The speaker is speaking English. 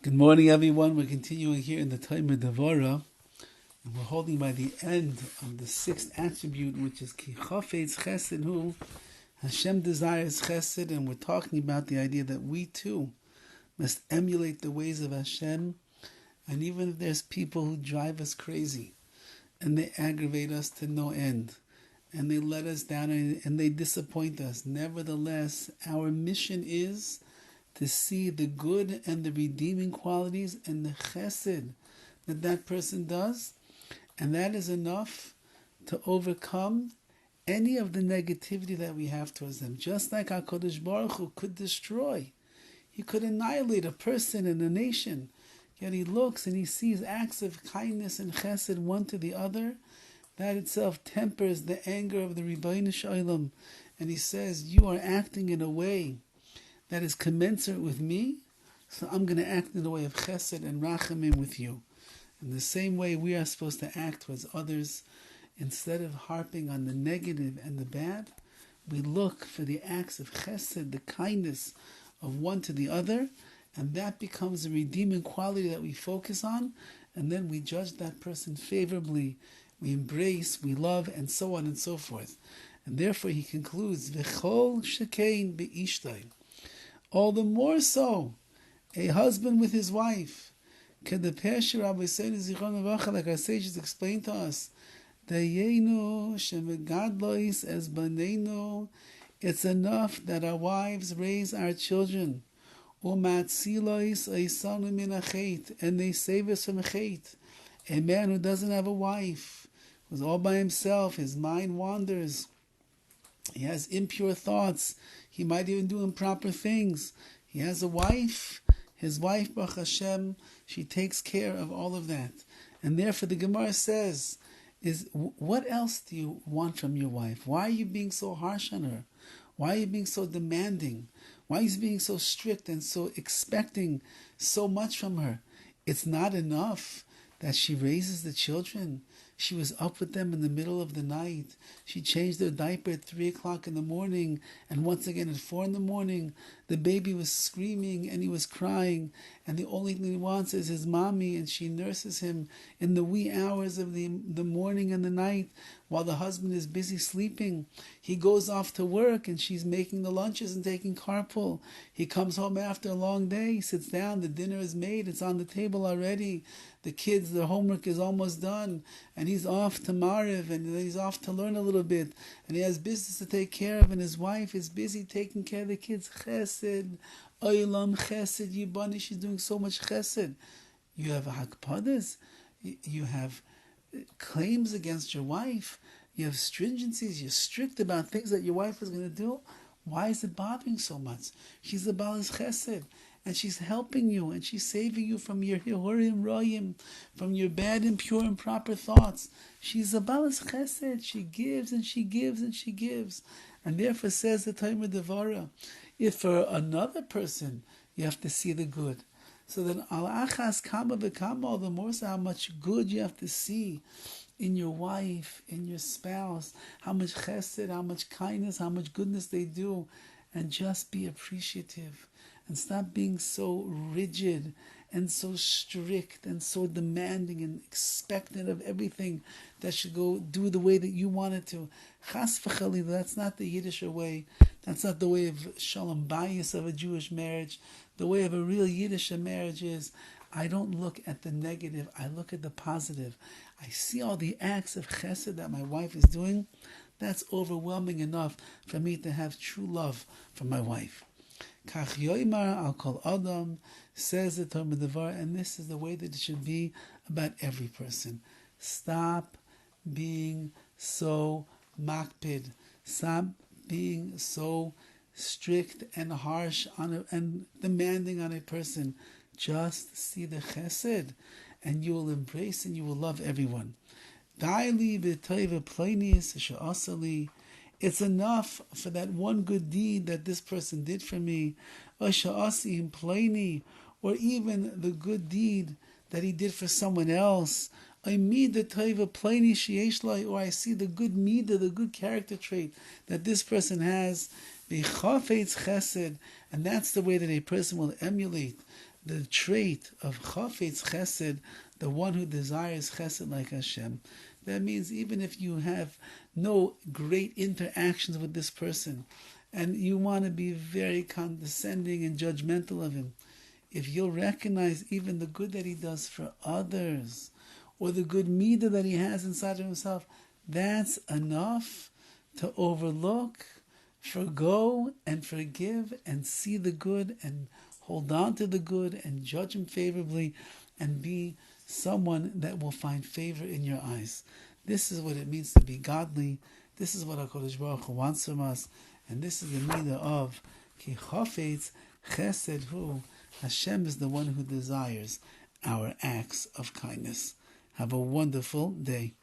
Good morning, everyone. We're continuing here in the time of DEVORAH, and we're holding by the end of the sixth attribute, which is Ki Chafetz Chesed Hu. Hashem desires Chesed, and we're talking about the idea that we too must emulate the ways of Hashem, and even if there's people who drive us crazy, and they aggravate us to no end, and they let us down and they disappoint us, nevertheless, our mission is to see the good and the redeeming qualities and the chesed that person does, and that is enough to overcome any of the negativity that we have towards them. Just like HaKadosh Baruch Hu could destroy, he could annihilate a person and a nation, yet he looks and he sees acts of kindness and chesed one to the other. That itself tempers the anger of the Ribbono Shel Olam, and he says, you are acting in a way that is commensurate with me, so I'm going to act in the way of chesed and rachamim with you. In the same way, we are supposed to act towards others. Instead of harping on the negative and the bad, we look for the acts of chesed, the kindness of one to the other, and that becomes a redeeming quality that we focus on, and then we judge that person favorably, we embrace, we love, and so on and so forth. And therefore he concludes, V'chol shekein be'ishtay. All the more so, a husband with his wife. Rabbi like our sages explained to us, it's enough that our wives raise our children, and they save us from chait. A man who doesn't have a wife, who's all by himself, his mind wanders, he has impure thoughts, he might even do improper things. He has a wife, his wife, Baruch Hashem, she takes care of all of that. And therefore the Gemara says, what else do you want from your wife? Why are you being so harsh on her? Why are you being so demanding? Why are you being so strict and so expecting so much from her? It's not enough that she raises the children. She was up with them in the middle of the night. She changed their diaper at 3 o'clock in the morning, and once again at 4 in the morning. The baby was screaming and he was crying, and the only thing he wants is his mommy, and she nurses him in the wee hours of the morning and the night while the husband is busy sleeping. He goes off to work and she's making the lunches and taking carpool. He comes home after a long day, sits down, the dinner is made, it's on the table already. The kids, their homework is almost done, and he's off to Mariv, and he's off to learn a little bit, and he has business to take care of, and his wife is busy taking care of the kids. Chesed, oilam chesed, yibani, she's doing so much chesed. You have hakpadas, you have claims against your wife, you have stringencies, you're strict about things that your wife is going to do. Why is it bothering so much? She's the balas chesed, and she's helping you, and she's saving you from your hihurim royim, from your bad, impure, improper thoughts. She's a balas chesed. She gives and she gives and she gives. And therefore says the time of DEVORAH, if for another person you have to see the good, so then al achas kama v'kama, all the more so how much good you have to see in your wife, in your spouse, how much chesed, how much kindness, how much goodness they do, and just be appreciative. And stop being so rigid and so strict and so demanding and expectant of everything that should go do the way that you want it to. Chas v'chalila, that's not the Yiddish way. That's not the way of shalom bayis of a Jewish marriage. The way of a real Yiddish marriage is, I don't look at the negative, I look at the positive. I see all the acts of chesed that my wife is doing. That's overwhelming enough for me to have true love for my wife. Kach yoimar al kol adam, says the Torah DEVORAH, and this is the way that it should be about every person. Stop being so makpid. Stop being so strict and harsh and demanding on a person. Just see the chesed, and you will embrace and you will love everyone. Daili b'toiv pleinis she'asali. It's enough for that one good deed that this person did for me, or even the good deed that he did for someone else. Or I see the good midah, the good character trait that this person has. And that's the way that a person will emulate the trait of Chafetz Chesed, the one who desires Chesed like Hashem. That means even if you have no great interactions with this person, and you want to be very condescending and judgmental of him, if you'll recognize even the good that he does for others, or the good midah that he has inside of himself, that's enough to overlook, forgo, and forgive, and see the good, and hold on to the good, and judge him favorably, and be someone that will find favor in your eyes. This is what it means to be godly. This is what HaKadosh Baruch Hu wants from us. And this is the midah of Ki Chafetz Chesed Hu. Hashem is the one who desires our acts of kindness. Have a wonderful day.